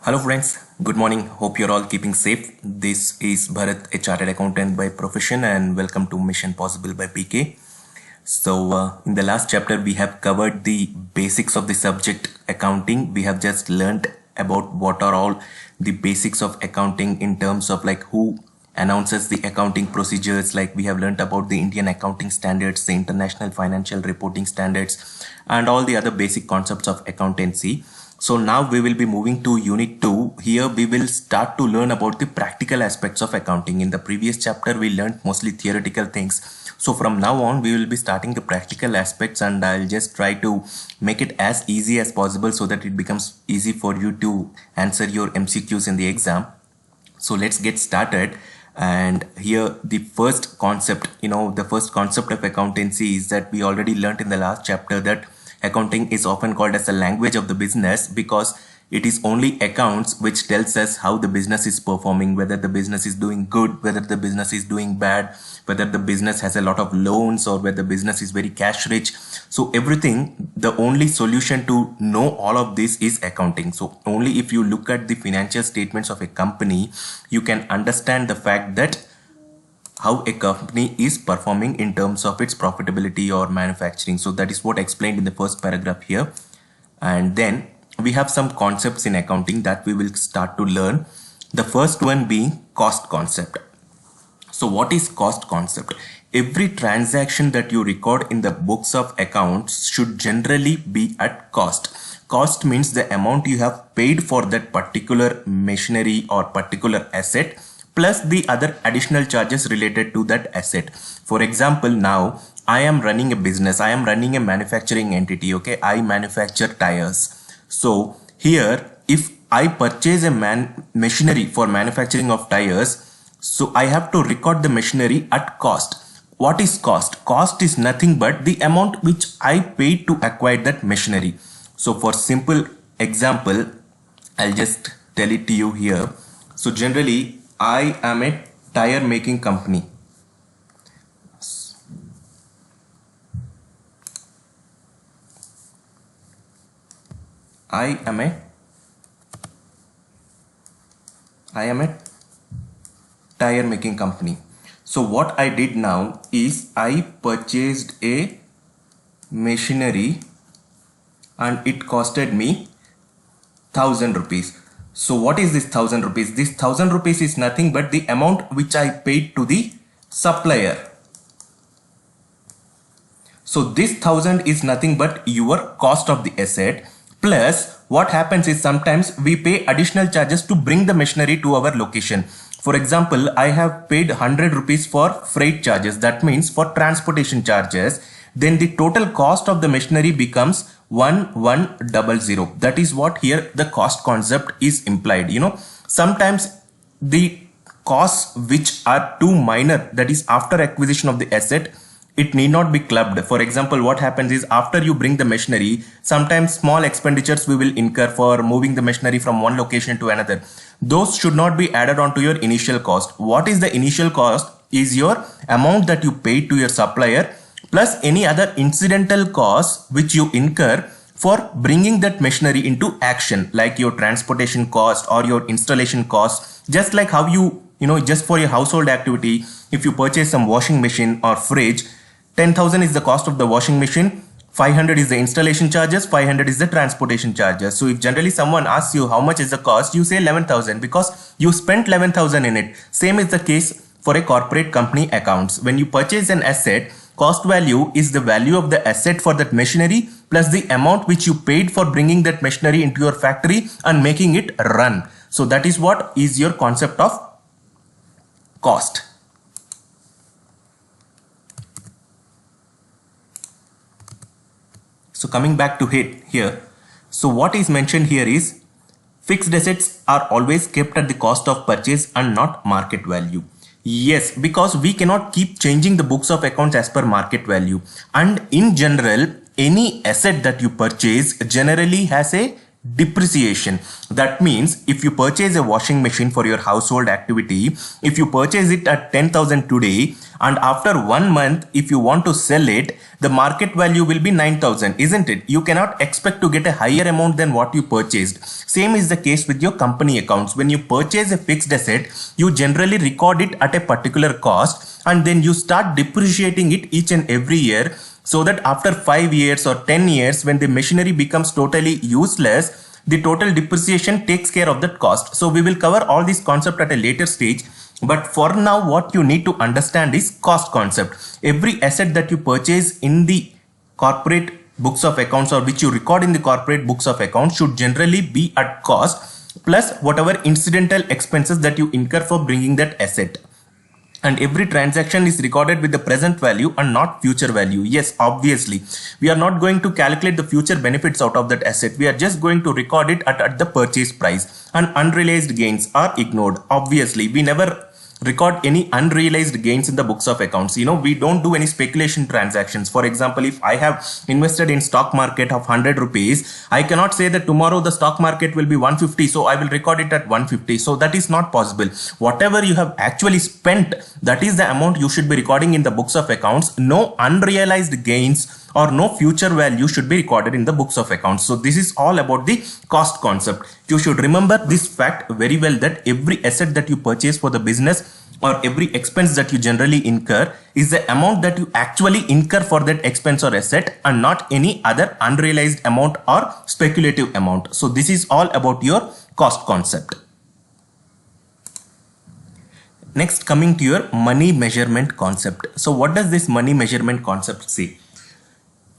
Hello friends, good morning. Hope you're all keeping safe. This is Bharat, a chartered accountant by profession, and welcome to Mission Possible by PK. In the last chapter, we have covered the basics of the subject accounting. We have just learned about what are all the basics of accounting in terms of like who announces the accounting procedures. Like we have learned about the Indian accounting standards, the international financial reporting standards, and all the other basic concepts of accountancy. So now we will be moving to unit 2. Here we will start to learn about the practical aspects of accounting. In the previous chapter we learned mostly theoretical things. So from now on we will be starting the practical aspects, and I'll just try to make it as easy as possible so that it becomes easy for you to answer your MCQs in the exam. So let's get started. And here the first concept, the first concept of accountancy is that we already learned in the last chapter that accounting is often called as the language of the business because it is only accounts which tells us how the business is performing, whether the business is doing good, whether the business is doing bad, whether the business has a lot of loans or whether the business is very cash rich. So everything, the only solution to know all of this is accounting. So only if you look at the financial statements of a company, you can understand the fact that how a company is performing in terms of its profitability or manufacturing. So that is what explained in the first paragraph here. And then we have some concepts in accounting that we will start to learn. The first one being cost concept. So what is cost concept? Every transaction that you record in the books of accounts should generally be at cost. Cost means the amount you have paid for that particular machinery or particular asset, plus the other additional charges related to that asset. For example, now I am running a business, I am running a manufacturing entity, okay? I manufacture tires. So here, if I purchase a machinery for manufacturing of tires, so I have to record the machinery at cost. What is cost? Cost is nothing but the amount which I paid to acquire that machinery. So for simple example, I'll just tell it to you here. So generally, I am a tire making company. I am a tire making company. So what I did now is I purchased a machinery and it costed me 1000 rupees. So what is this 1000 rupees? This 1000 rupees is nothing but the amount which I paid to the supplier. So this 1000 is nothing but your cost of the asset. Plus what happens is sometimes we pay additional charges to bring the machinery to our location. For example, I have paid 100 rupees for freight charges. That means for transportation charges. Then the total cost of the machinery becomes 1100. That is what here the cost concept is implied. Sometimes the costs which are too minor, that is after acquisition of the asset, it need not be clubbed. For example, what happens is after you bring the machinery, sometimes small expenditures we will incur for moving the machinery from one location to another. Those should not be added on to your initial cost. What is the initial cost? Is your amount that you paid to your supplier plus any other incidental costs which you incur for bringing that machinery into action, like your transportation cost or your installation cost. Just like how just for your household activity, if you purchase some washing machine or fridge, 10,000 is the cost of the washing machine, 500 is the installation charges, 500 is the transportation charges. So if generally someone asks you how much is the cost, you say 11,000 because you spent 11,000 in it. Same is the case for a corporate company accounts. When you purchase an asset, cost value is the value of the asset for that machinery plus the amount which you paid for bringing that machinery into your factory and making it run. So that is what is your concept of cost. So coming back to it here. So what is mentioned here is fixed assets are always kept at the cost of purchase and not market value. Yes, because we cannot keep changing the books of accounts as per market value. And in general, any asset that you purchase generally has a depreciation. That means if you purchase a washing machine for your household activity, if you purchase it at 10,000 today, and after 1 month if you want to sell it, the market value will be 9,000, isn't it? You cannot expect to get a higher amount than what you purchased. Same is the case with your company accounts. When you purchase a fixed asset, you generally record it at a particular cost and then you start depreciating it each and every year, so that after 5 years or 10 years, when the machinery becomes totally useless, the total depreciation takes care of that cost. So we will cover all these concepts at a later stage. But for now, what you need to understand is cost concept. Every asset that you purchase in the corporate books of accounts, or which you record in the corporate books of accounts, should generally be at cost plus whatever incidental expenses that you incur for bringing that asset. And every transaction is recorded with the present value and not future value. Yes, obviously, we are not going to calculate the future benefits out of that asset. We are just going to record it at the purchase price, and unrealized gains are ignored. Obviously, we never record any unrealized gains in the books of accounts. We don't do any speculation transactions. For example, if I have invested in stock market of 100 rupees, I cannot say that tomorrow the stock market will be 150, so I will record it at 150. So that is not possible. Whatever you have actually spent, that is the amount you should be recording in the books of accounts. No unrealized gains or no future value should be recorded in the books of accounts. So this is all about the cost concept. You should remember this fact very well, that every asset that you purchase for the business or every expense that you generally incur is the amount that you actually incur for that expense or asset, and not any other unrealized amount or speculative amount. So this is all about your cost concept. Next, coming to your money measurement concept. So what does this money measurement concept say?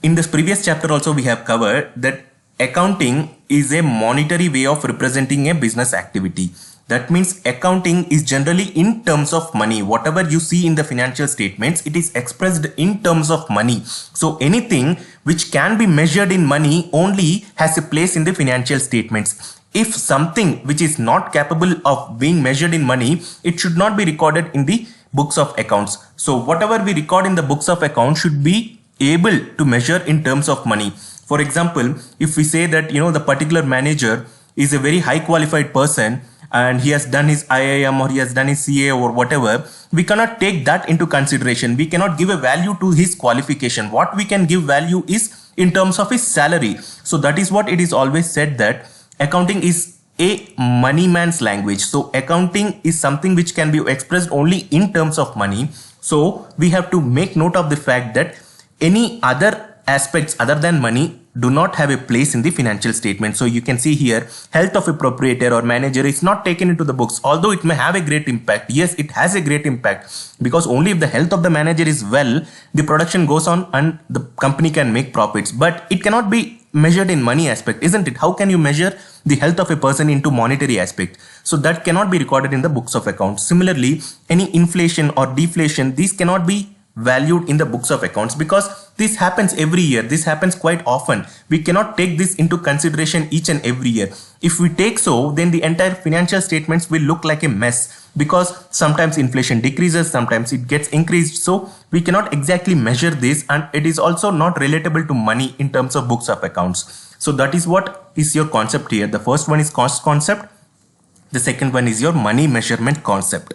In this previous chapter also we have covered that accounting is a monetary way of representing a business activity. That means accounting is generally in terms of money. Whatever you see in the financial statements, it is expressed in terms of money. So anything which can be measured in money only has a place in the financial statements. If something which is not capable of being measured in money, it should not be recorded in the books of accounts. So whatever we record in the books of accounts should be able to measure in terms of money. For example, if we say that the particular manager is a very high qualified person and he has done his IIM or he has done his CA or whatever, we cannot take that into consideration. We cannot give a value to his qualification. What we can give value is in terms of his salary. So that is what it is always said, that accounting is a money man's language. So accounting is something which can be expressed only in terms of money. So we have to make note of the fact that any other aspects other than money do not have a place in the financial statement. So you can see here, health of a proprietor or manager is not taken into the books, although it may have a great impact. Yes, it has a great impact, because only if the health of the manager is well, the production goes on and the company can make profits. But it cannot be measured in money aspect, isn't it? How can you measure the health of a person into monetary aspect? So that cannot be recorded in the books of accounts. Similarly, any inflation or deflation, these cannot be valued in the books of accounts, because this happens every year. This happens quite often. We cannot take this into consideration each and every year. If we take so, then the entire financial statements will look like a mess, because sometimes inflation decreases, sometimes it gets increased. So we cannot exactly measure this, and it is also not relatable to money in terms of books of accounts. So that is what is your concept here. The first one is cost concept. The second one is your money measurement concept.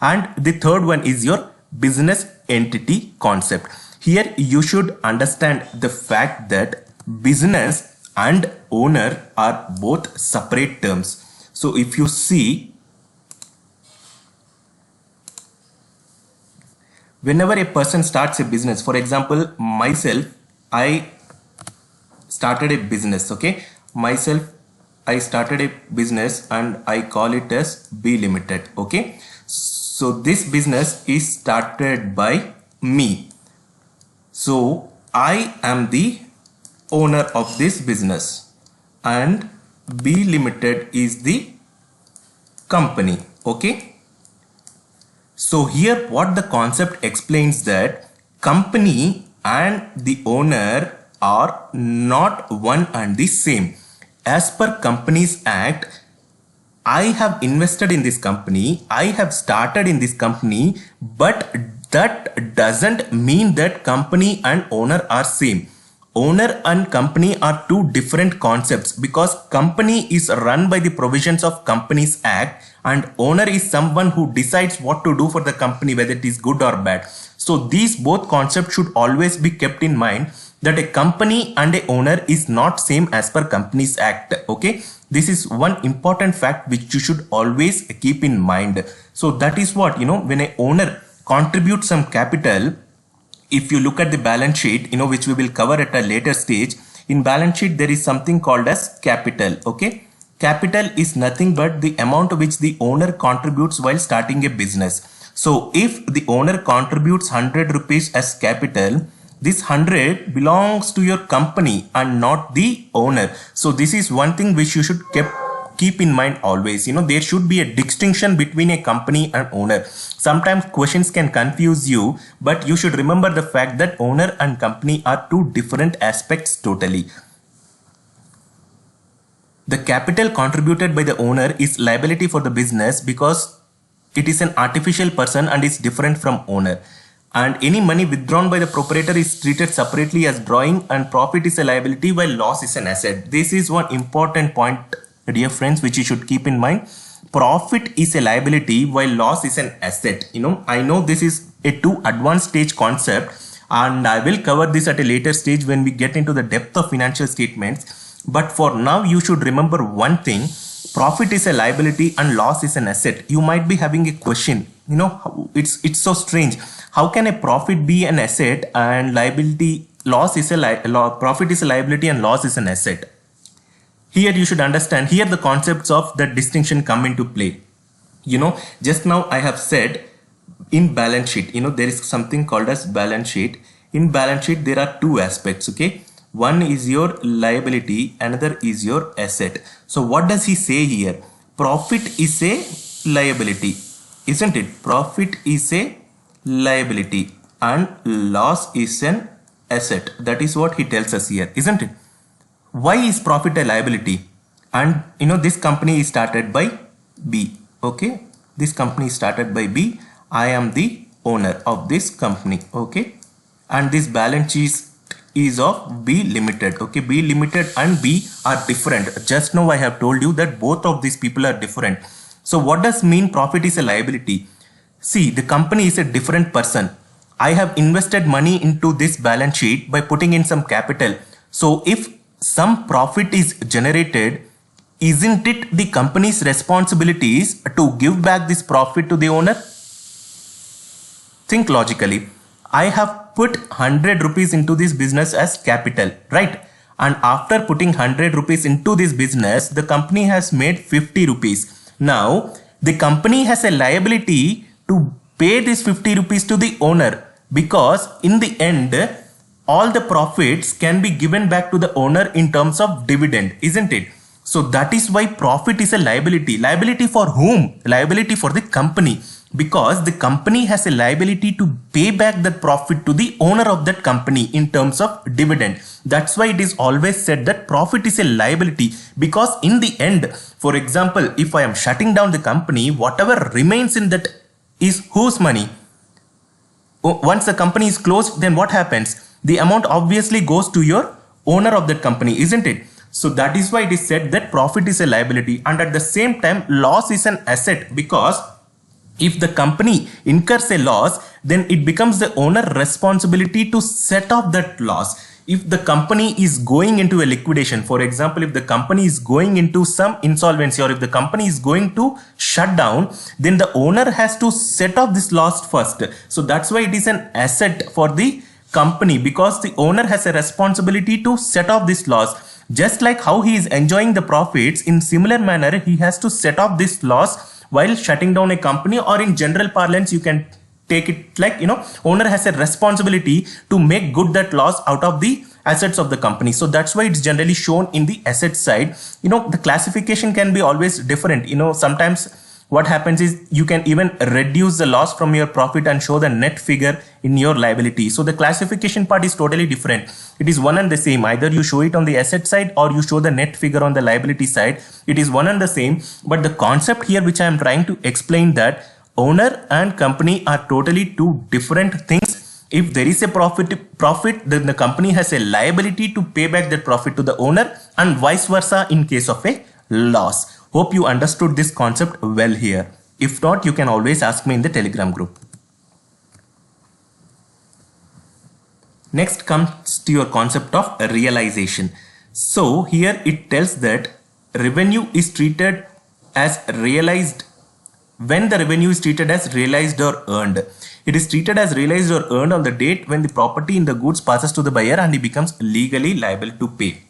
And the third one is your business entity concept. Here you should understand the fact that business and owner are both separate terms. So if you see, whenever a person starts a business, for example, myself, I started a business, okay? I started a business and I call it as B Limited, okay? So this business is started by me. So I am the owner of this business and B Limited is the company, okay? So here what the concept explains, that company and the owner are not one and the same. As per Companies Act, I have invested in this company, I have started in this company, but that doesn't mean that company and owner are same. owner and company are two different concepts, because company is run by the provisions of Companies Act and owner is someone who decides what to do for the company, whether it is good or bad. So these both concepts should always be kept in mind, that a company and a owner is not same as per Companies Act. Okay, this is one important fact which you should always keep in mind. So that is what, when a owner contributes some capital, if you look at the balance sheet, which we will cover at a later stage, in balance sheet there is something called as capital. Okay, capital is nothing but the amount which the owner contributes while starting a business. So if the owner contributes 100 rupees as capital, this 100 belongs to your company and not the owner. So this is one thing which you should keep in mind always. There should be a distinction between a company and owner. Sometimes questions can confuse you, but you should remember the fact that owner and company are two different aspects totally. The capital contributed by the owner is liability for the business because it is an artificial person and is different from owner. And any money withdrawn by the proprietor is treated separately as drawing, and profit is a liability while loss is an asset. This is one important point, dear friends, which you should keep in mind. Profit is a liability while loss is an asset. I know this is a too advanced stage concept, and I will cover this at a later stage when we get into the depth of financial statements. But for now, you should remember one thing: profit is a liability and loss is an asset. You might be having a question, it's so strange. How can a profit be an asset and profit is a liability and loss is an asset? Here you should understand, here the concepts of the distinction come into play. Just now I have said in balance sheet, there is something called as balance sheet. In balance sheet, there are two aspects, okay? One is your liability, another is your asset. So what does he say here? Profit is a liability, isn't it? Profit is a liability and loss is an asset. That is what he tells us here, isn't it? Why is profit a liability? And this company is started by B. Okay, this company is started by B. I am the owner of this company. Okay, and this balance sheet is of B Limited. Okay, B Limited and B are different. Just now I have told you that both of these people are different. So what does mean profit is a liability? See, the company is a different person. I have invested money into this balance sheet by putting in some capital. So if some profit is generated, isn't it the company's responsibilities to give back this profit to the owner? Think logically. I have put 100 rupees into this business as capital, right? And after putting 100 rupees into this business, the company has made 50 rupees. Now, the company has a liability to pay this 50 rupees to the owner, because in the end, all the profits can be given back to the owner in terms of dividend, isn't it? So that is why profit is a liability. Liability for whom? Liability for the company, because the company has a liability to pay back that profit to the owner of that company in terms of dividend. That's why it is always said that profit is a liability, because in the end, for example, if I am shutting down the company, whatever remains in that is whose money? Once the company is closed, then what happens? The amount obviously goes to your owner of that company, isn't it? So that is why it is said that profit is a liability, and at the same time loss is an asset, because if the company incurs a loss, then it becomes the owner's responsibility to set off that loss. If the company is going into a liquidation, for example, if the company is going into some insolvency, or if the company is going to shut down, then the owner has to set off this loss first. So that's why it is an asset for the company, because the owner has a responsibility to set off this loss. Just like how he is enjoying the profits, in similar manner he has to set off this loss while shutting down a company, or in general parlance you can take it like, owner has a responsibility to make good that loss out of the assets of the company. So that's why it's generally shown in the asset side. The classification can be always different. Sometimes what happens is you can even reduce the loss from your profit and show the net figure in your liability. So the classification part is totally different. It is one and the same. Either you show it on the asset side or you show the net figure on the liability side. It is one and the same. But the concept here which I am trying to explain, that owner and company are totally two different things. If there is a profit, then the company has a liability to pay back that profit to the owner, and vice versa in case of a loss. Hope you understood this concept well here. If not, you can always ask me in the Telegram group. Next comes to your concept of realization. So here it tells that revenue is treated as realized when the revenue is treated as realized or earned. It is treated as realized or earned on the date when the property in the goods passes to the buyer and he becomes legally liable to pay.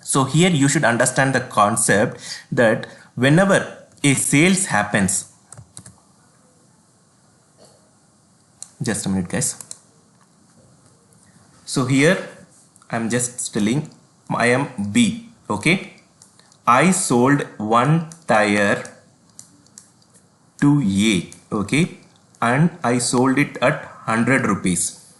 So here you should understand the concept that whenever a sales happens, just a minute guys. So here I'm just telling I am B, okay. I sold one tire to A, okay, and I sold it at 100 rupees.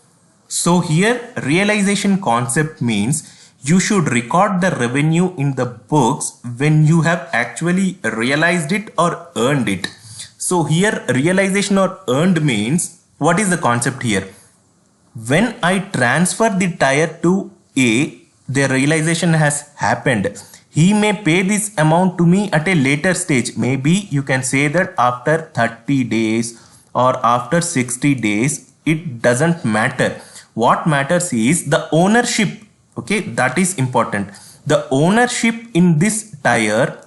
So here realization concept means you should record the revenue in the books when you have actually realized it or earned it. So here realization or earned means, what is the concept here? When I transfer the tire to A, the realization has happened. He may pay this amount to me at a later stage. Maybe you can say that after 30 days or after 60 days. It doesn't matter. What matters is the ownership. Okay, that is important. The ownership in this tire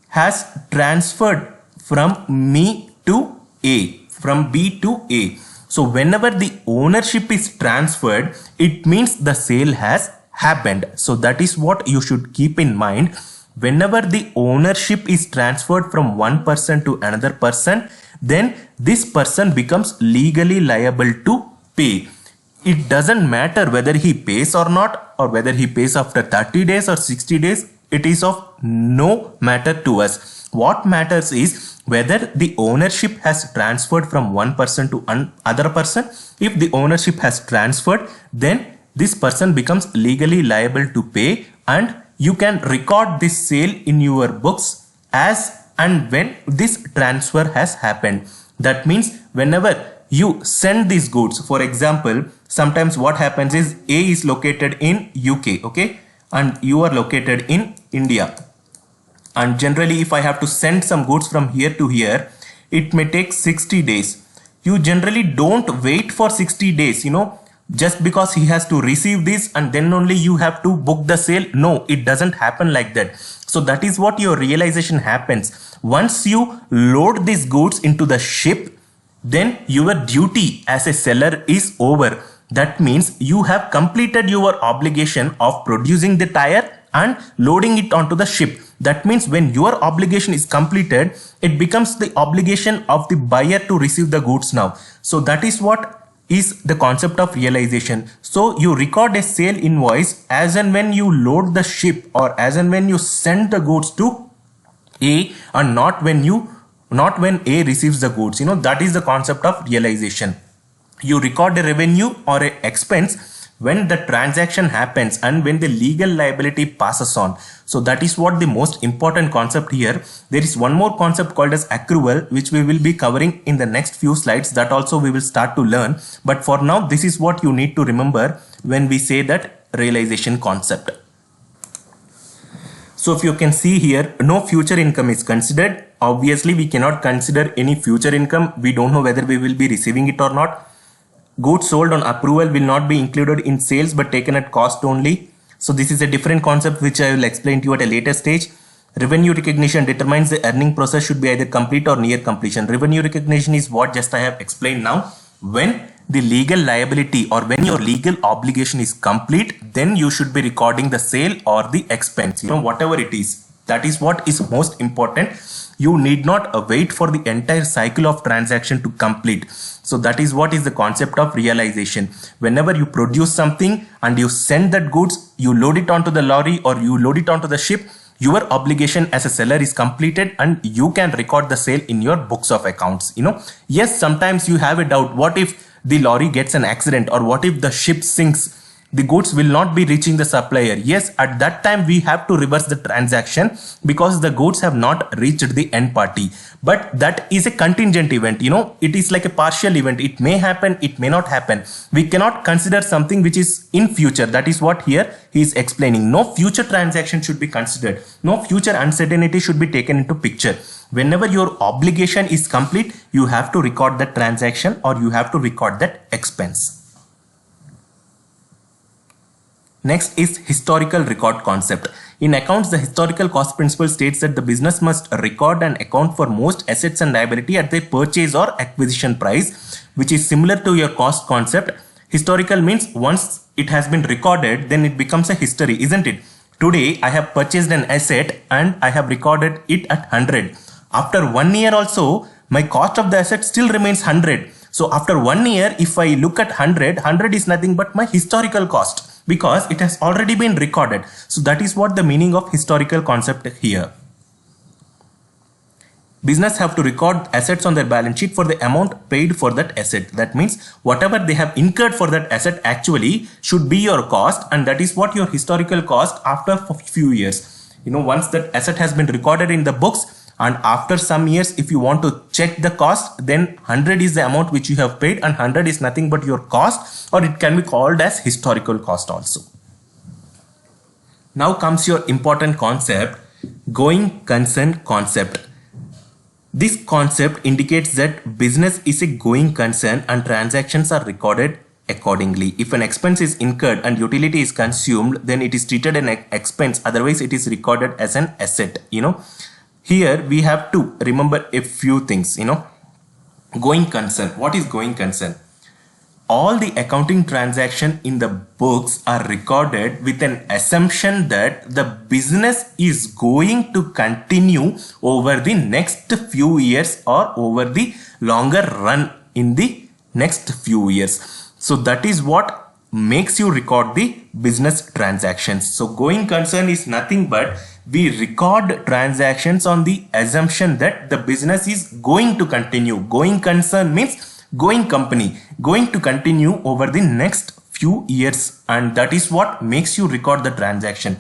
has transferred from me to A, from B to A. So whenever the ownership is transferred, it means the sale has happened. So that is what you should keep in mind. Whenever the ownership is transferred from one person to another person, then this person becomes legally liable to pay. It doesn't matter whether he pays or not, or whether he pays after 30 days or 60 days. It is of no matter to us. What matters is whether the ownership has transferred from one person to another person. If the ownership has transferred, then this person becomes legally liable to pay, and you can record this sale in your books as and when this transfer has happened. That means whenever you send these goods, for example, sometimes what happens is A is located in UK, okay, and you are located in India. And generally if I have to send some goods from here to here, it may take 60 days. You generally don't wait for 60 days, just because he has to receive this and then only you have to book the sale. No, it doesn't happen like that. So that is what your realization happens. Once you load these goods into the ship, then your duty as a seller is over. That means you have completed your obligation of producing the tire and loading it onto the ship. That means when your obligation is completed, it becomes the obligation of the buyer to receive the goods now. So that is what is the concept of realization. So you record a sale invoice as and when you load the ship, or as and when you send the goods to A, and not when A receives the goods. That is the concept of realization. You record a revenue or an expense when the transaction happens and when the legal liability passes on. So that is what the most important concept here. There is one more concept called as accrual, which we will be covering in the next few slides. That also we will start to learn. But for now, this is what you need to remember when we say that realization concept. So if you can see here, no future income is considered. Obviously, we cannot consider any future income. We don't know whether we will be receiving it or not. Goods sold on approval will not be included in sales but taken at cost only. So this is a different concept which I will explain to you at a later stage. Revenue recognition determines the earning process should be either complete or near completion. Revenue recognition is what just I have explained now. When the legal liability or when your legal obligation is complete, then you should be recording the sale or the expense, whatever it is. That is what is most important. You need not wait for the entire cycle of transaction to complete. So that is what is the concept of realization. Whenever you produce something and you send that goods, you load it onto the lorry or you load it onto the ship, your obligation as a seller is completed and you can record the sale in your books of accounts. Yes, sometimes you have a doubt. What if the lorry gets an accident, or what if the ship sinks? the goods will not be reaching the supplier. Yes, at that time we have to reverse the transaction because the goods have not reached the end party. But that is a contingent event, it is like a partial event. It may happen, it may not happen. We cannot consider something which is in future. That is what here he is explaining. No future transaction should be considered. No future uncertainty should be taken into picture. Whenever your obligation is complete, you have to record that transaction or you have to record that expense. Next is historical record concept. In accounts, the historical cost principle states that the business must record and account for most assets and liability at their purchase or acquisition price, which is similar to your cost concept. Historical means once it has been recorded, then it becomes a history, isn't it? Today, I have purchased an asset and I have recorded it at 100. After 1 year also, my cost of the asset still remains 100. So after 1 year, if I look at 100 is nothing but my historical cost, because it has already been recorded. So that is what the meaning of historical concept here. Business have to record assets on their balance sheet for the amount paid for that asset. That means whatever they have incurred for that asset actually should be your cost, and that is what your historical cost after a few years. Once that asset has been recorded in the books, and after some years, if you want to check the cost, then 100 is the amount which you have paid and 100 is nothing but your cost, or it can be called as historical cost also. Now comes your important concept, going concern concept. This concept indicates that business is a going concern and transactions are recorded accordingly. If an expense is incurred and utility is consumed, then it is treated an expense, otherwise it is recorded as an asset. Here we have to remember a few things, Going concern. What is going concern? All the accounting transactions in the books are recorded with an assumption that the business is going to continue over the next few years or over the longer run in the next few years. So that is what makes you record the business transactions. So going concern is nothing but we record transactions on the assumption that the business is going to continue. Going concern means going company, going to continue over the next few years, and that is what makes you record the transaction.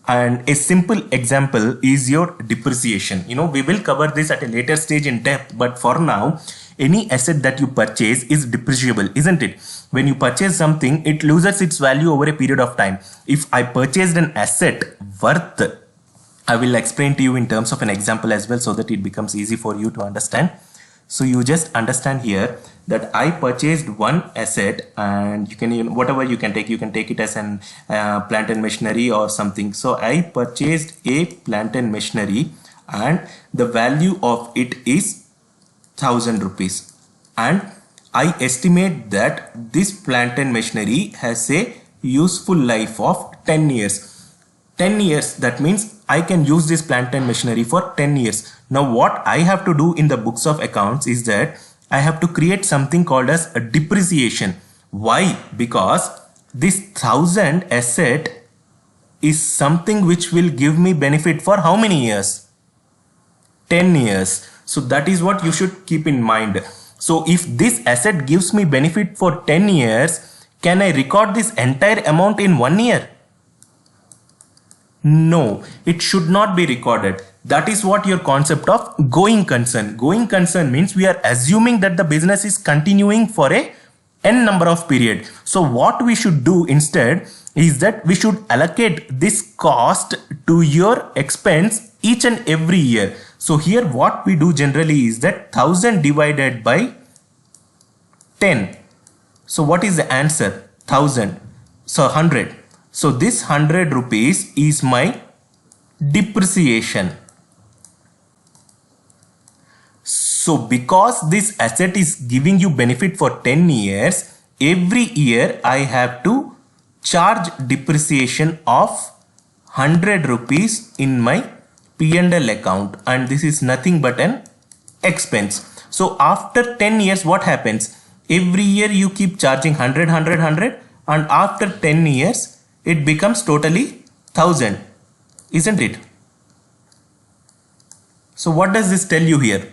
And a simple example is your depreciation. We will cover this at a later stage in depth, but for now, any asset that you purchase is depreciable, isn't it? When you purchase something, it loses its value over a period of time. If I purchased an asset worth, I will explain to you in terms of an example as well so that it becomes easy for you to understand. So you just understand here that I purchased one asset, and you can, whatever you can take it as an plant and machinery or something. So I purchased a plant and machinery and the value of it is 1000 rupees, and I estimate that this plant and machinery has a useful life of 10 years. 10 years, that means I can use this plant and machinery for 10 years. Now what I have to do in the books of accounts is that I have to create something called as a depreciation. Why? Because this 1000 asset is something which will give me benefit for how many years? 10 years. So that is what you should keep in mind. So if this asset gives me benefit for 10 years, can I record this entire amount in 1 year? No, it should not be recorded. That is what your concept of going concern. Going concern means we are assuming that the business is continuing for a n number of period. So what we should do instead is that we should allocate this cost to your expense each and every year. So here what we do generally is that 1000 divided by 10. So what is the answer? 1000. So 100. So this 100 rupees is my depreciation. So because this asset is giving you benefit for 10 years, every year I have to charge depreciation of 100 rupees in my P&L account, and this is nothing but an expense. So after 10 years what happens? Every year you keep charging 100, 100, 100, and after 10 years it becomes totally 1000, isn't it? So what does this tell you here?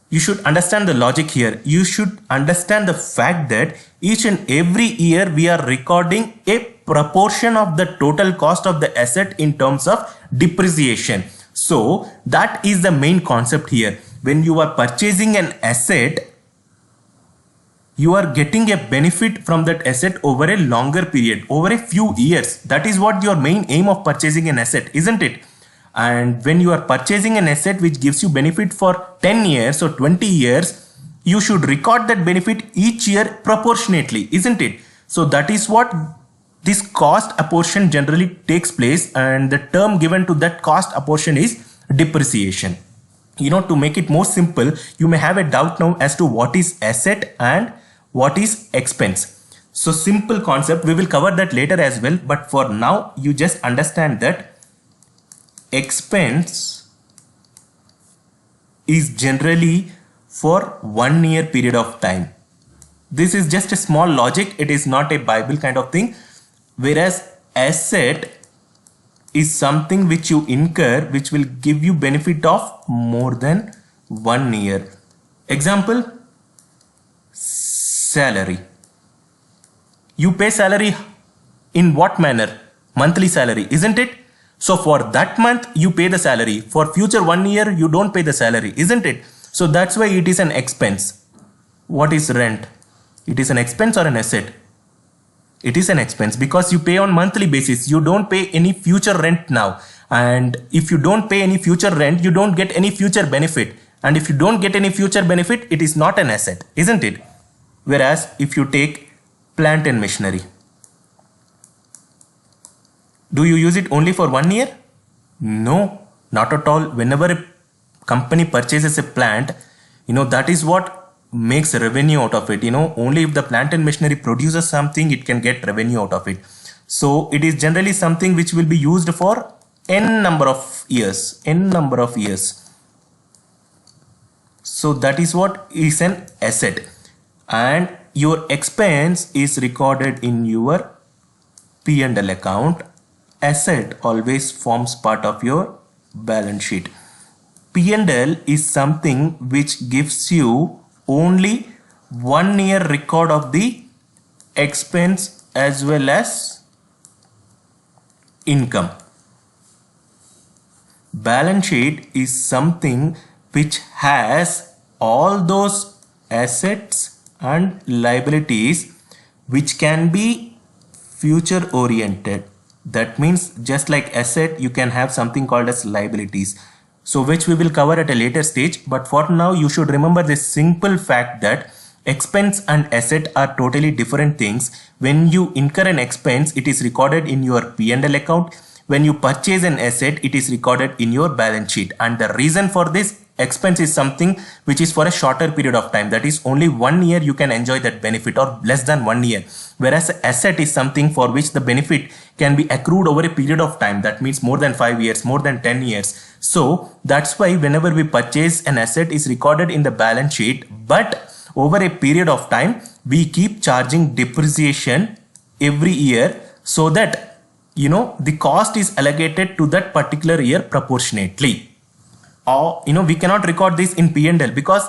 you should understand the logic here. You should understand the fact that each and every year we are recording a proportion of the total cost of the asset in terms of depreciation. So that is the main concept here. When you are purchasing an asset, you are getting a benefit from that asset over a longer period, over a few years. That is what your main aim of purchasing an asset, isn't it? And when you are purchasing an asset which gives you benefit for 10 years or 20 years, you should record that benefit each year proportionately, isn't it? So that is what this cost apportion generally takes place, and the term given to that cost apportion is depreciation. To make it more simple, you may have a doubt now as to what is asset and what is expense. So simple concept, we will cover that later as well, but for now you just understand that expense is generally for 1 year period of time. This is just a small logic, it is not a Bible kind of thing. Whereas asset is something which you incur which will give you benefit of more than 1 year. Example, salary. You pay salary in what manner? Monthly salary, isn't it? So for that month you pay the salary. For future 1 year you don't pay the salary, isn't it? So that's why it is an expense. What is rent? It is an expense or an asset? It is an expense because you pay on monthly basis. You don't pay any future rent now. And if you don't pay any future rent, you don't get any future benefit. And if you don't get any future benefit, it is not an asset, isn't it? Whereas if you take plant and machinery, do you use it only for 1 year? No, not at all. Whenever a company purchases a plant, that is what makes revenue out of it. Only if the plant and machinery produces something, it can get revenue out of it. So it is generally something which will be used for n number of years. So that is what is an asset. And your expense is recorded in your P&L account. Asset always forms part of your balance sheet. P&L is something which gives you only 1 year record of the expense as well as income. Balance sheet is something which has all those assets and liabilities which can be future oriented. That means just like asset, you can have something called as liabilities. So which we will cover at a later stage, but for now you should remember this simple fact that expense and asset are totally different things. When you incur an expense, it is recorded in your P&L account. When you purchase an asset, it is recorded in your balance sheet. And the reason for this, expense is something which is for a shorter period of time. That is only 1 year you can enjoy that benefit, or less than 1 year. Whereas asset is something for which the benefit can be accrued over a period of time. That means more than 5 years, more than 10 years. So that's why whenever we purchase an asset is recorded in the balance sheet, but over a period of time we keep charging depreciation every year so that the cost is allocated to that particular year proportionately. Or we cannot record this in P&L because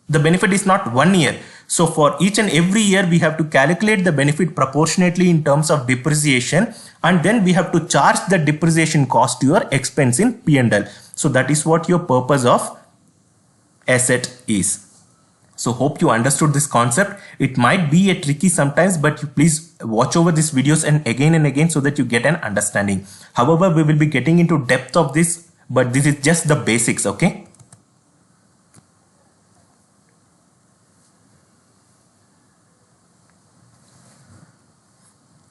the benefit is not 1 year. So for each and every year we have to calculate the benefit proportionately in terms of depreciation, and then we have to charge the depreciation cost to your expense in P&L. So that is what your purpose of asset is. So hope you understood this concept. It might be a tricky sometimes, but you please watch over these videos and again so that you get an understanding. However, we will be getting into depth of this, but this is just the basics, okay?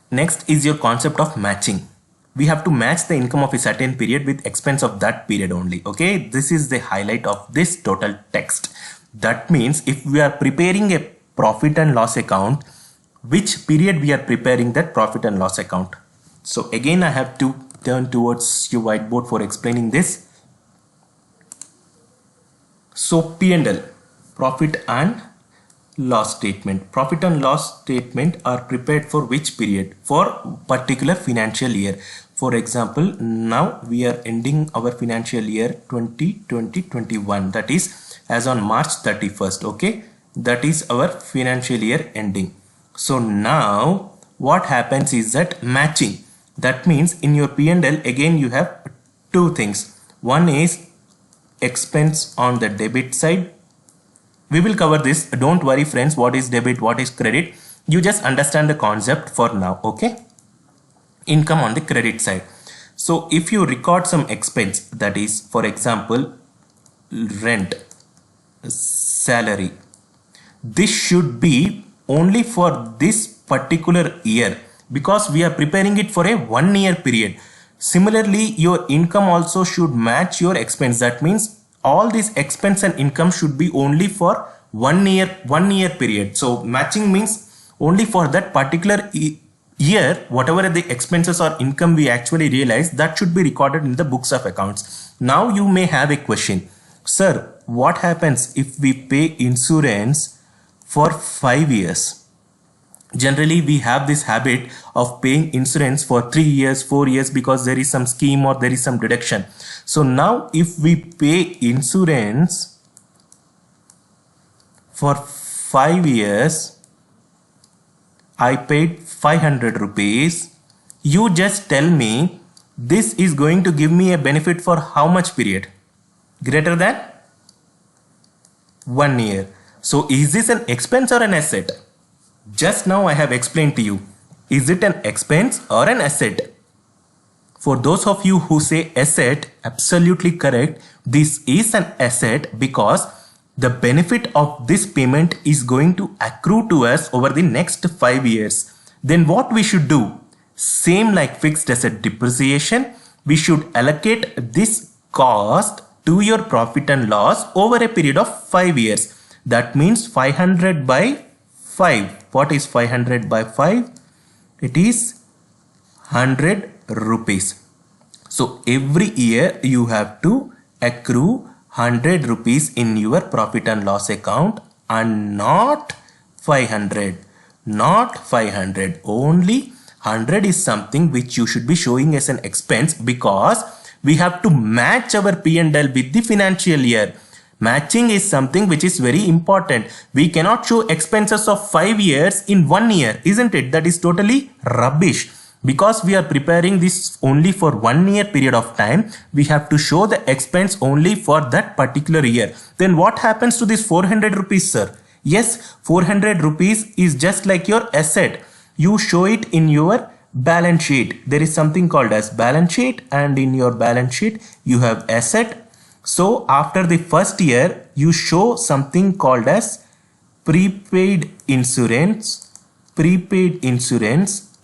Next is your concept of matching. We have to match the income of a certain period with expense of that period only, okay? This is the highlight of this total text. That means if we are preparing a profit and loss account, which period we are preparing that profit and loss account? So again, I have to turn towards your whiteboard for explaining this. So P&L, profit and loss statement. Profit and loss statement are prepared for which period? For particular financial year. For example, now we are ending our financial year 2020-21, that is as on March 31st. Okay, that is our financial year ending. So now what happens is that matching. That means in your P&L again you have two things. One is expense on the debit side. We will cover this. Don't worry friends, what is debit, what is credit. You just understand the concept for now. Okay. Income on the credit side. So if you record some expense, that is for example rent, salary, this should be only for this particular year because we are preparing it for a 1 year period. Similarly, your income also should match your expense. That means all these expense and income should be only for 1 year period. So matching means only for that particular year, whatever the expenses or income we actually realize, that should be recorded in the books of accounts. Now you may have a question, sir, what happens if we pay insurance for 5 years? Generally we have this habit of paying insurance for 3 years, 4 years because there is some scheme or there is some deduction. So now if we pay insurance for 5 years, I paid 500 rupees. You just tell me this is going to give me a benefit for how much period? Greater than 1 year. So is this an expense or an asset? Just now I have explained to you. Is it an expense or an asset? For those of you who say asset, absolutely correct. This is an asset because the benefit of this payment is going to accrue to us over the next 5 years. Then what we should do? Same like fixed asset depreciation, we should allocate this cost to your profit and loss over a period of 5 years. That means 500 by 5. What is 500 by 5? It is 100 rupees. So every year you have to accrue 100 rupees in your profit and loss account and not 500. Not 500. Only 100 is something which you should be showing as an expense because we have to match our P&L with the financial year. Matching is something which is very important. We cannot show expenses of 5 years in 1 year, isn't it? That is totally rubbish. Because we are preparing this only for 1 year period of time, we have to show the expense only for that particular year. Then what happens to this 400 rupees, sir? Yes, 400 rupees is just like your asset. You show it in your balance sheet. There is something called as balance sheet, and in your balance sheet you have asset. So after the first year you show something called as prepaid insurance,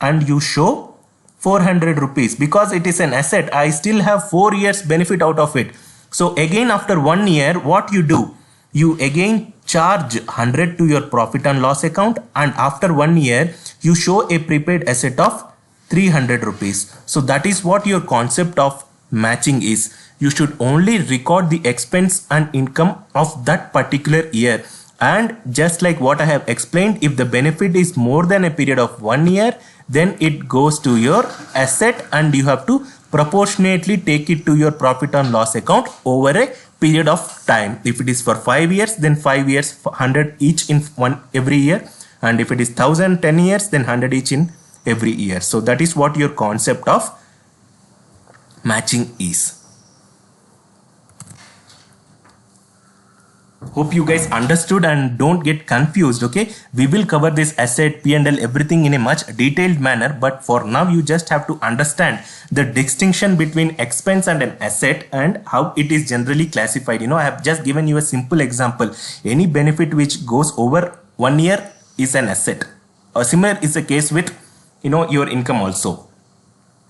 and you show 400 rupees because it is an asset. I still have 4 years benefit out of it. So again after 1 year what you do? You again charge 100 to your profit and loss account, and after 1 year you show a prepaid asset of 300 rupees. So that is what your concept of matching is. You should only record the expense and income of that particular year. And just like what I have explained, if the benefit is more than a period of 1 year, then it goes to your asset and you have to proportionately take it to your profit and loss account over a period of time. If it is for 5 years, then 5 years, 100 each in every year. And if it is 1000, 10 years, then 100 each in every year. So that is what your concept of matching is. Hope you guys understood and don't get confused. Okay, we will cover this asset, P&L, everything in a much detailed manner, but for now you just have to understand the distinction between expense and an asset and how it is generally classified. You know, I have just given you a simple example. Any benefit which goes over 1 year is an asset. Similar is the case with, you know, your income also.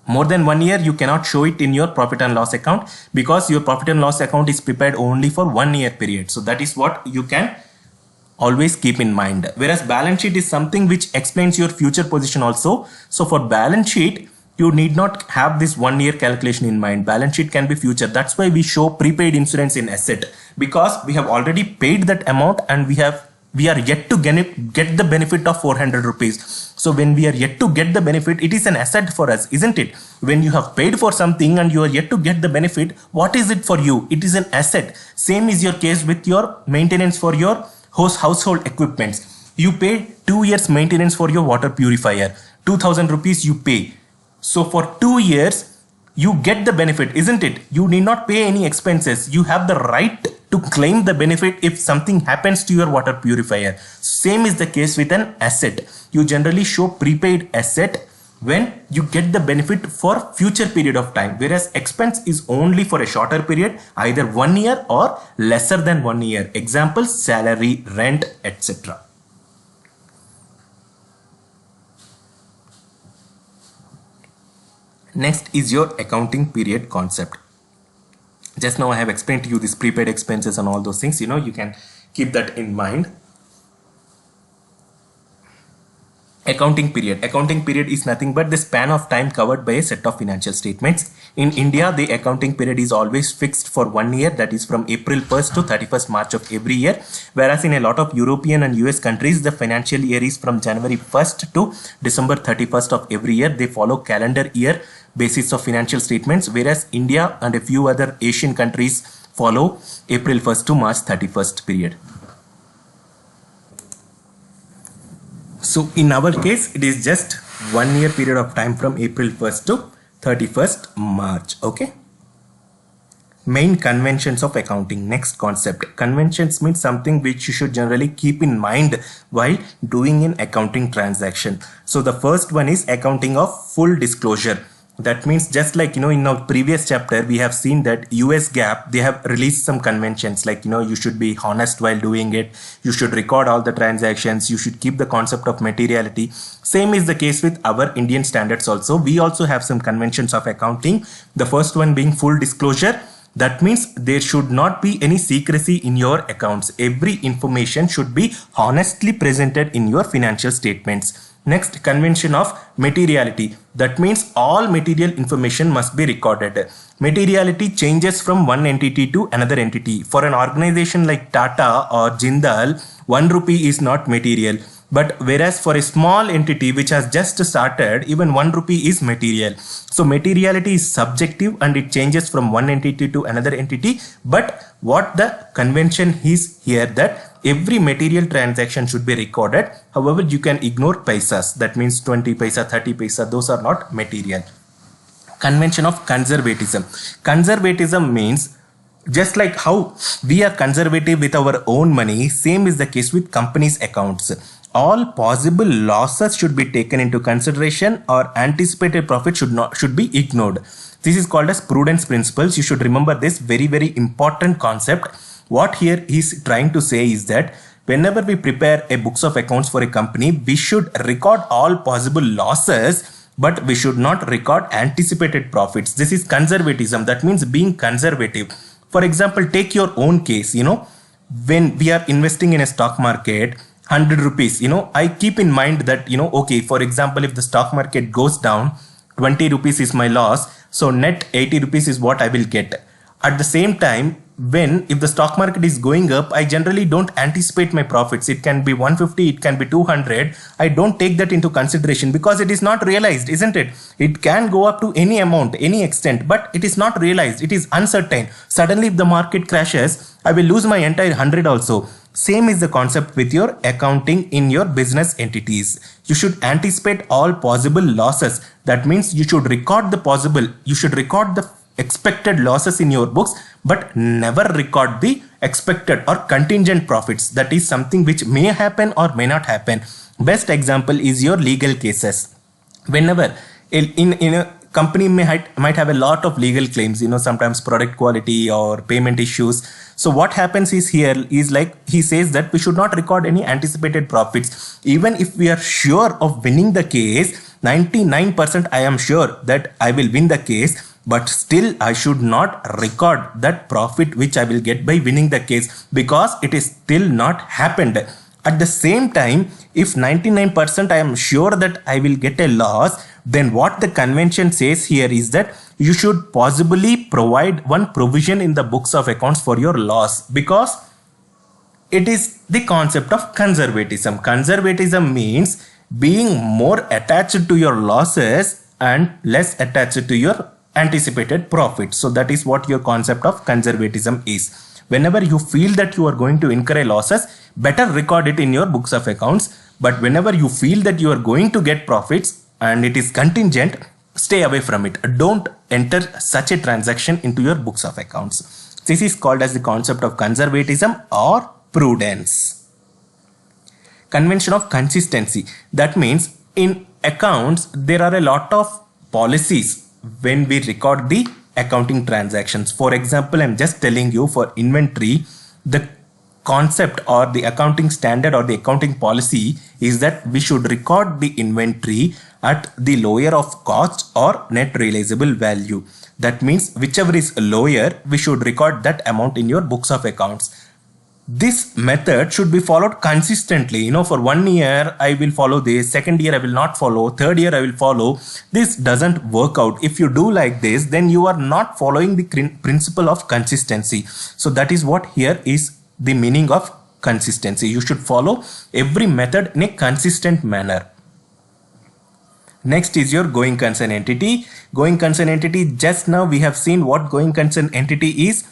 More than 1 year you cannot show it in your profit and loss account because your profit and loss account is prepared only for 1 year period. So that is what you can always keep in mind. Whereas balance sheet is something which explains your future position also. So for balance sheet you need not have this 1 year calculation in mind. Balance sheet can be future. That's why we show prepaid insurance in asset, because we have already paid that amount and we have we are yet to get the benefit of 400 rupees. So when we are yet to get the benefit, it is an asset for us, isn't it? When you have paid for something and you are yet to get the benefit, what is it for you? It is an asset. Same is your case with your maintenance for your household equipments. You pay 2 years maintenance for your water purifier. 2000 rupees you pay. So for 2 years, you get the benefit, isn't it? You need not pay any expenses. You have the right to claim the benefit if something happens to your water purifier. Same is the case with an asset. You generally show prepaid asset when you get the benefit for future period of time, whereas expense is only for a shorter period, either 1 year or lesser than 1 year. Example, salary, rent, etc. Next is your accounting period concept. Just now I have explained to you this prepaid expenses and all those things. You can keep that in mind. Accounting period. Accounting period is nothing but the span of time covered by a set of financial statements. In India, the accounting period is always fixed for 1 year, that is from April 1st to 31st March of every year. Whereas in a lot of European and US countries, the financial year is from January 1st to December 31st of every year. They follow calendar year basis of financial statements, whereas India and a few other Asian countries follow April 1st to March 31st period. So in our case, it is just 1 year period of time from April 1st to 31st March. Okay. Main conventions of accounting. Next concept. Conventions means something which you should generally keep in mind while doing an accounting transaction. So the first one is accounting of full disclosure. That means just like, in our previous chapter, we have seen that US GAAP, they have released some conventions like, you should be honest while doing it. You should record all the transactions. You should keep the concept of materiality. Same is the case with our Indian standards also. We also have some conventions of accounting. The first one being full disclosure. That means there should not be any secrecy in your accounts. Every information should be honestly presented in your financial statements. Next, convention of materiality. That means all material information must be recorded. Materiality changes from one entity to another entity. For an organization like Tata or Jindal, 1 rupee is not material. But whereas for a small entity which has just started, even 1 rupee is material. So materiality is subjective and it changes from one entity to another entity. But what the convention is here, that every material transaction should be recorded. However, you can ignore paisas. That means 20 paisa, 30 paisa. Those are not material. Convention of conservatism. Conservatism means just like how we are conservative with our own money, same is the case with companies' accounts. All possible losses should be taken into consideration, or anticipated profit should be ignored. This is called as prudence principles. You should remember this very, very important concept. What here he's trying to say is that whenever we prepare a books of accounts for a company, we should record all possible losses, but we should not record anticipated profits. This is conservatism. That means being conservative. For example, take your own case, when we are investing in a stock market, 100 rupees, I keep in mind that, okay, for example, if the stock market goes down, 20 rupees is my loss. So net 80 rupees is what I will get. At the same time, if the stock market is going up, I generally don't anticipate my profits. It can be 150, it can be 200. I don't take that into consideration because it is not realized, isn't it? It can go up to any amount, any extent, but it is not realized. It is uncertain. Suddenly, if the market crashes, I will lose my entire 100 also. Same is the concept with your accounting in your business entities. You should anticipate all possible losses. That means you should record the expected losses in your books, but never record the expected or contingent profits. That is something which may happen or may not happen. Best example is your legal cases. Whenever in a company might have a lot of legal claims, sometimes product quality or payment issues. So what happens is here is like he says that we should not record any anticipated profits. Even if we are sure of winning the case, 99% I am sure that I will win the case, but still I should not record that profit which I will get by winning the case because it is still not happened. At the same time, if 99% I am sure that I will get a loss, then what the convention says here is that you should possibly provide one provision in the books of accounts for your loss, because it is the concept of conservatism. Conservatism means being more attached to your losses and less attached to your anticipated profit. So that is what your concept of conservatism is. Whenever you feel that you are going to incur losses, better record it in your books of accounts. But whenever you feel that you are going to get profits and it is contingent, stay away from it. Don't enter such a transaction into your books of accounts. This is called as the concept of conservatism or prudence. Convention of consistency. That means in accounts, there are a lot of policies when we record the accounting transactions. For example, I'm just telling you, for inventory, the concept or the accounting standard or the accounting policy is that we should record the inventory at the lower of cost or net realizable value. That means whichever is lower, we should record that amount in your books of accounts. This method should be followed consistently. You know, for 1 year I will follow this, second year I will not follow, third year I will follow. This doesn't work out. If you do like this, then you are not following the principle of consistency. So that is what here is the meaning of consistency. You should follow every method in a consistent manner. Next is your going concern entity. Going concern entity, just now we have seen what going concern entity is.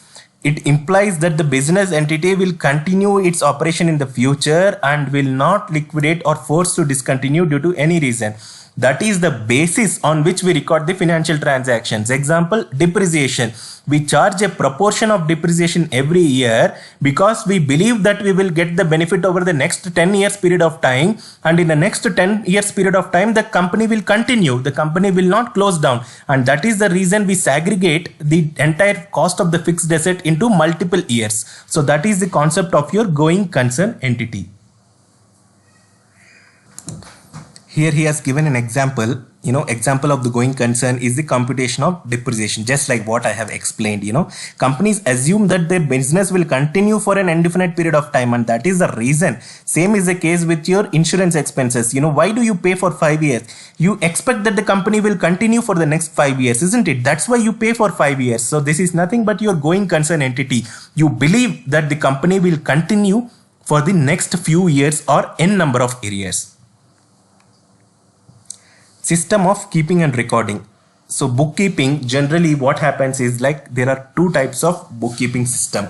It implies that the business entity will continue its operation in the future and will not liquidate or force to discontinue due to any reason. That is the basis on which we record the financial transactions. Example, depreciation. We charge a proportion of depreciation every year because we believe that we will get the benefit over the next 10 years period of time, and in the next 10 years period of time the company will continue, the company will not close down, and that is the reason we segregate the entire cost of the fixed asset into multiple years. So that is the concept of your going concern entity. Here he has given an example. You know, example of the going concern is the computation of depreciation, just like what I have explained. You know, companies assume that their business will continue for an indefinite period of time, and that is the reason. Same is the case with your insurance expenses. You know, why do you pay for 5 years? You expect that the company will continue for the next 5 years, isn't it? That's why you pay for 5 years. So this is nothing but your going concern entity. You believe that the company will continue for the next few years or n number of years. System of keeping and recording. So bookkeeping, generally what happens is, like, there are two types of bookkeeping system.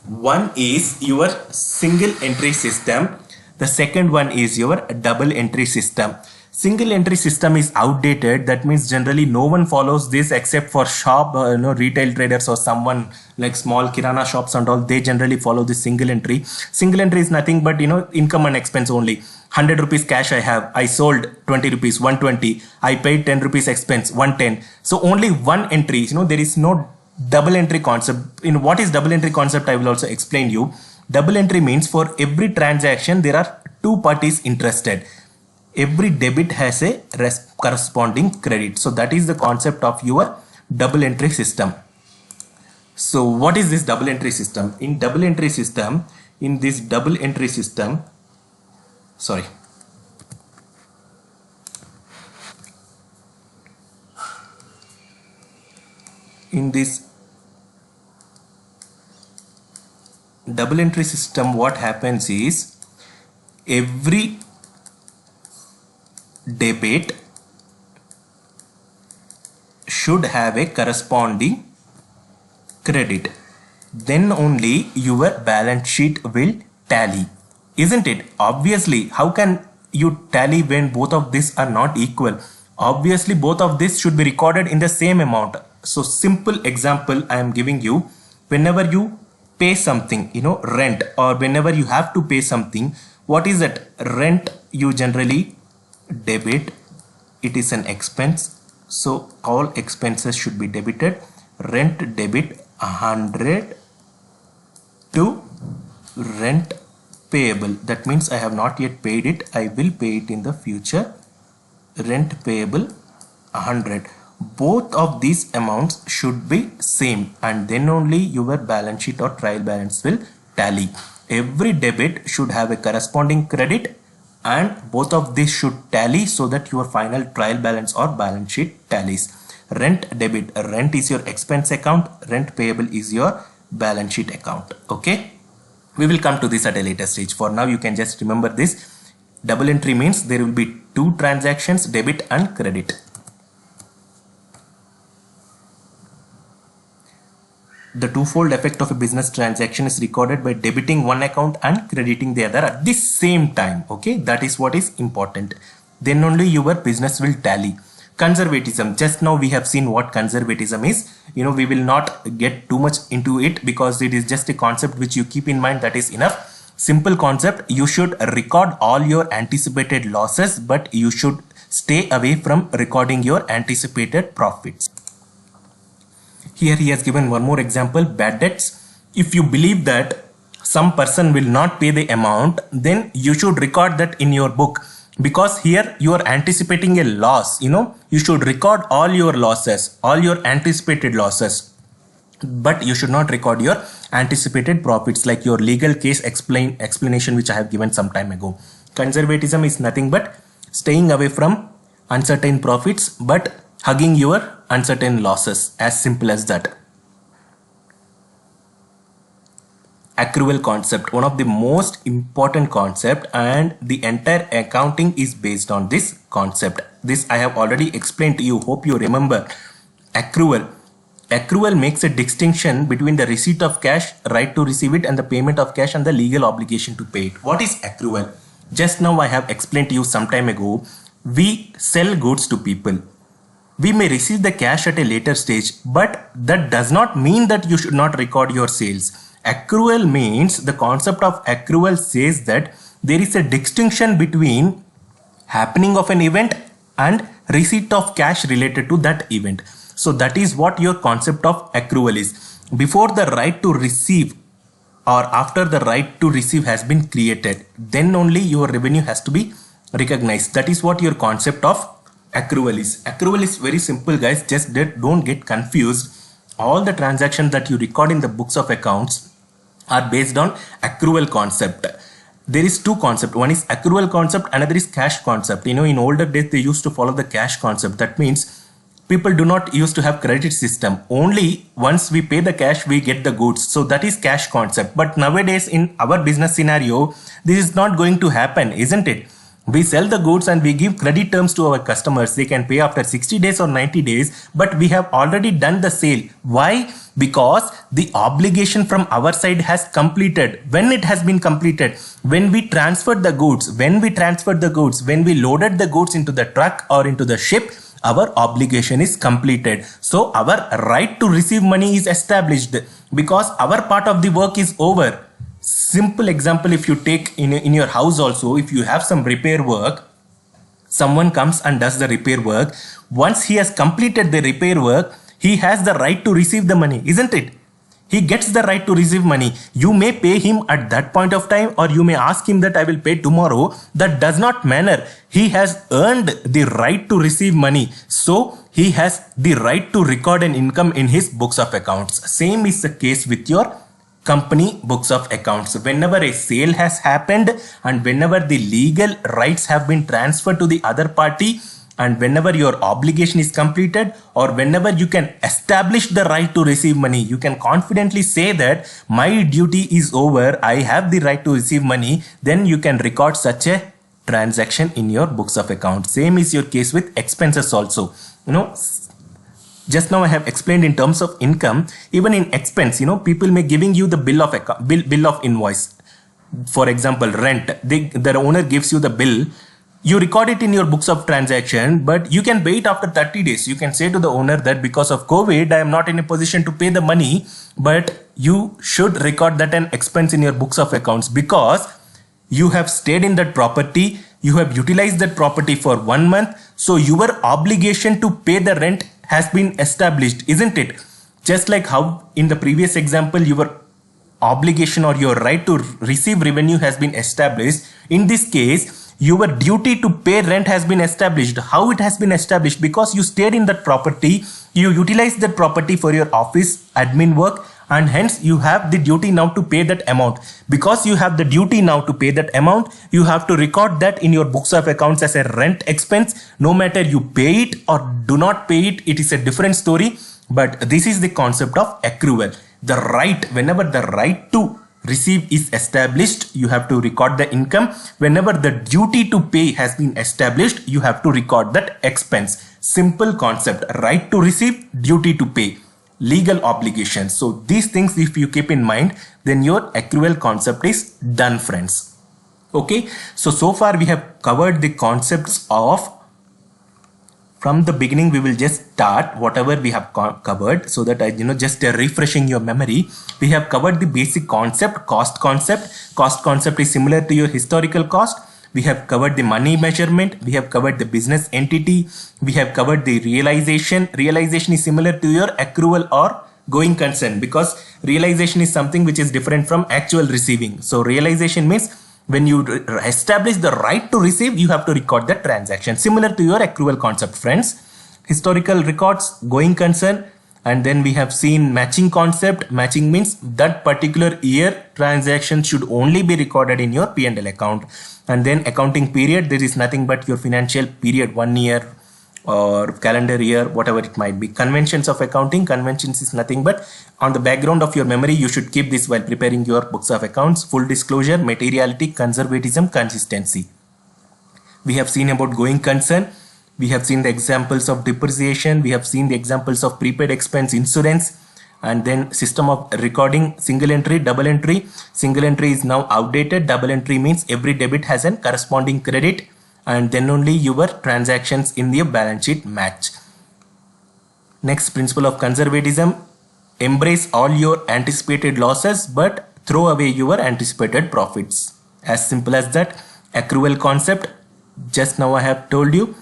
One is your single entry system. The second one is your double entry system. Single entry system is outdated. That means generally no one follows this except for shop, retail traders or someone like small kirana shops and all. They generally follow the single entry. Single entry is nothing but, income and expense only. 100 rupees cash I have, I sold 20 rupees, 120, I paid 10 rupees expense, 110. So only one entry, there is no double entry concept. What is double entry concept, I will also explain you. Double entry means for every transaction there are two parties interested. Every debit has a corresponding credit. So that is the concept of your double entry system. So what is this double entry system? In this double entry system, in this double entry system, what happens is every debit should have a corresponding credit. Then only your balance sheet will tally. Isn't it? Obviously, how can you tally when both of these are not equal? Obviously, both of these should be recorded in the same amount. So simple example I am giving you. Whenever you pay something, rent, or whenever you have to pay something, what is that? Rent you generally debit. It is an expense. So all expenses should be debited. Rent debit 100 to rent payable. That means I have not yet paid it. I will pay it in the future. Rent payable 100. Both of these amounts should be same, and then only your balance sheet or trial balance will tally. Every debit should have a corresponding credit, and both of these should tally so that your final trial balance or balance sheet tallies. Rent debit. Rent is your expense account. Rent payable is your balance sheet account. Okay. We will come to this at a later stage. For now, you can just remember this. Double entry means there will be two transactions, debit and credit. The twofold effect of a business transaction is recorded by debiting one account and crediting the other at the same time. Okay, that is what is important. Then only your business will tally. Conservatism, just now we have seen what conservatism is. We will not get too much into it because it is just a concept which you keep in mind, that is enough. Simple concept, you should record all your anticipated losses, but you should stay away from recording your anticipated profits. Here he has given one more example, bad debts. If you believe that some person will not pay the amount, then you should record that in your book, because here you are anticipating a loss. You should record all your losses, all your anticipated losses, but you should not record your anticipated profits, like your legal case explanation which I have given some time ago. Conservatism is nothing but staying away from uncertain profits but hugging your uncertain losses, as simple as that. Accrual concept, one of the most important concept, and the entire accounting is based on this concept. This I have already explained to you, hope you remember. Accrual makes a distinction between the receipt of cash, right to receive it, and the payment of cash and the legal obligation to pay it. What is accrual? Just now I have explained to you some time ago. We sell goods to people. We may receive the cash at a later stage, but that does not mean that you should not record your sales. Accrual means, the concept of accrual says that there is a distinction between happening of an event and receipt of cash related to that event. So that is what your concept of accrual is. Before the right to receive or after the right to receive has been created, then only your revenue has to be recognized. That is what your concept of accrual is. Accrual is very simple, guys. Just don't get confused. All the transactions that you record in the books of accounts are based on accrual concept. There is two concepts. One is accrual concept, another is cash concept. In older days they used to follow the cash concept. That means people do not used to have credit system. Only once we pay the cash we get the goods. So that is cash concept. But nowadays in our business scenario, this is not going to happen, isn't it? We sell the goods and we give credit terms to our customers. They can pay after 60 days or 90 days, but we have already done the sale. Why? Because the obligation from our side has completed. When it has been completed, when we transferred the goods, when we loaded the goods into the truck or into the ship, our obligation is completed. So our right to receive money is established because our part of the work is over. Simple example, if you take in your house also, if you have some repair work, someone comes and does the repair work. Once he has completed the repair work, he has the right to receive the money, isn't it? He gets the right to receive money. You may pay him at that point of time, or you may ask him that I will pay tomorrow. That does not matter. He has earned the right to receive money. So he has the right to record an income in his books of accounts. Same is the case with your company books of accounts. Whenever a sale has happened and whenever the legal rights have been transferred to the other party, and whenever your obligation is completed, or whenever you can establish the right to receive money, you can confidently say that my duty is over, I have the right to receive money, then you can record such a transaction in your books of accounts. Same is your case with expenses also. Just now I have explained in terms of income. Even in expense, people may giving you the bill of invoice. For example, rent, the owner gives you the bill. You record it in your books of transaction, but you can pay it after 30 days. You can say to the owner that because of COVID, I am not in a position to pay the money, but you should record that an expense in your books of accounts because you have stayed in that property, you have utilized that property for 1 month. So your obligation to pay the rent has been established, isn't it? Just like how in the previous example, your obligation or your right to receive revenue has been established. In this case, your duty to pay rent has been established. How it has been established? Because you stayed in that property, you utilized that property for your office admin work, and hence you have the duty now to pay that amount. Because you have the duty now to pay that amount, you have to record that in your books of accounts as a rent expense. No matter you pay it or do not pay it, it is a different story. But this is the concept of accrual. The right, whenever the right to receive is established, you have to record the income. Whenever the duty to pay has been established, you have to record that expense. Simple concept: right to receive, duty to pay, legal obligations. So these things, if you keep in mind, then your accrual concept is done, friends. Okay, so far we have covered the concepts of, from the beginning. We will just start whatever we have covered, so that just refreshing your memory. We have covered the basic concept, cost concept. Cost concept is similar to your historical cost. We have covered the money measurement. We have covered the business entity. We have covered the realization. Realization is similar to your accrual or going concern, because realization is something which is different from actual receiving. So realization means when you establish the right to receive, you have to record the transaction, similar to your accrual concept, friends. Historical records, going concern. And then we have seen matching concept. Matching means that particular year transaction should only be recorded in your P&L account. And then accounting period, there is nothing but your financial period, 1 year or calendar year, whatever it might be. Conventions of accounting. Conventions is nothing but on the background of your memory. You should keep this while preparing your books of accounts. Full disclosure, materiality, conservatism, consistency. We have seen about going concern. We have seen the examples of depreciation. We have seen the examples of prepaid expense, insurance, and then system of recording, single entry, double entry. Single entry is now outdated. Double entry means every debit has a corresponding credit, and then only your transactions in the balance sheet match. Next, principle of conservatism: embrace all your anticipated losses but throw away your anticipated profits. As simple as that. Accrual concept, just now I have told you,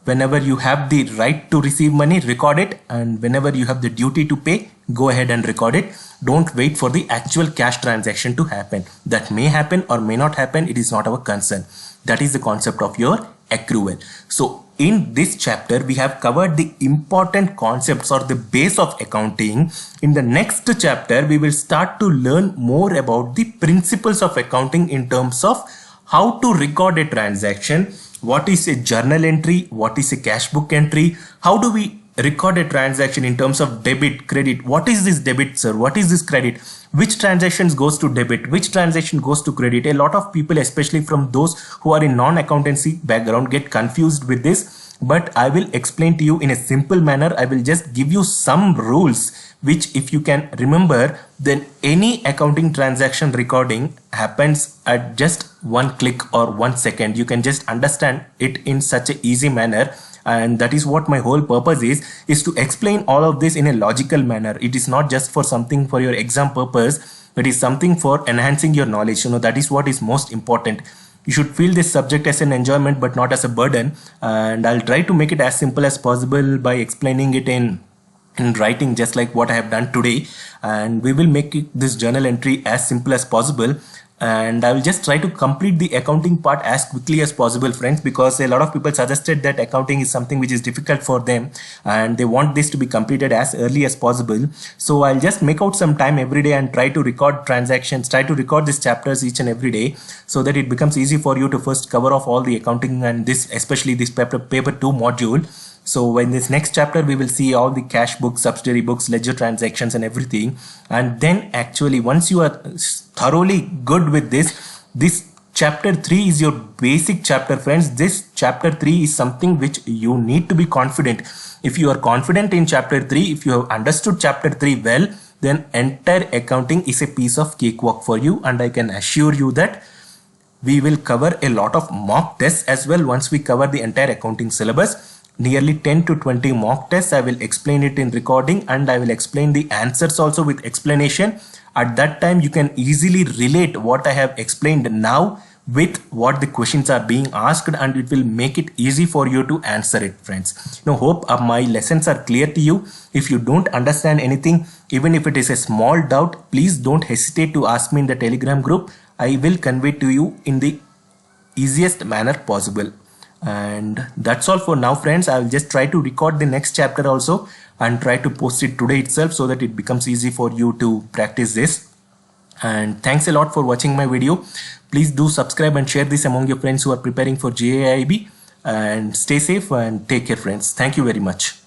whenever you have the right to receive money, record it, and whenever you have the duty to pay, go ahead and record it. Don't wait for the actual cash transaction to happen. That may happen or may not happen. It is not our concern. That is the concept of your accrual. So in this chapter, we have covered the important concepts or the base of accounting. In the next chapter, we will start to learn more about the principles of accounting in terms of how to record a transaction. What is a journal entry? What is a cash book entry? How do we record a transaction in terms of debit, credit? What is this debit, sir? What is this credit? Which transactions goes to debit? Which transaction goes to credit? A lot of people, especially from those who are in non-accountancy background, get confused with this. But I will explain to you in a simple manner. I will just give you some rules which, if you can remember, then any accounting transaction recording happens at just one click or 1 second. You can just understand it in such an easy manner. And that is what my whole purpose is to explain all of this in a logical manner. It is not just for something for your exam purpose. It is something for enhancing your knowledge. That is what is most important. You should feel this subject as an enjoyment but not as a burden. And I'll try to make it as simple as possible by explaining it in writing, just like what I have done today. And we will make this journal entry as simple as possible. And I will just try to complete the accounting part as quickly as possible, friends, because a lot of people suggested that accounting is something which is difficult for them and they want this to be completed as early as possible. So I'll just make out some time every day and try to record transactions, try to record these chapters each and every day, so that it becomes easy for you to first cover off all the accounting and this, especially this paper 2 module. So in this next chapter, we will see all the cash books, subsidiary books, ledger transactions and everything. And then actually, once you are thoroughly good with this chapter 3 is your basic chapter, friends. This chapter 3 is something which you need to be confident. If you are confident in chapter 3, if you have understood chapter 3 well, then entire accounting is a piece of cakewalk for you. And I can assure you that we will cover a lot of mock tests as well once we cover the entire accounting syllabus. Nearly 10 to 20 mock tests. I will explain it in recording and I will explain the answers also with explanation. At that time, you can easily relate what I have explained now with what the questions are being asked, and it will make it easy for you to answer it, friends. Hope my lessons are clear to you. If you don't understand anything, even if it is a small doubt, please don't hesitate to ask me in the Telegram group. I will convey to you in the easiest manner possible. And that's all for now, friends. I will just try to record the next chapter also and try to post it today itself so that it becomes easy for you to practice this. And thanks a lot for watching my video. Please do subscribe and share this among your friends who are preparing for JAIB. And stay safe and take care, friends. Thank you very much.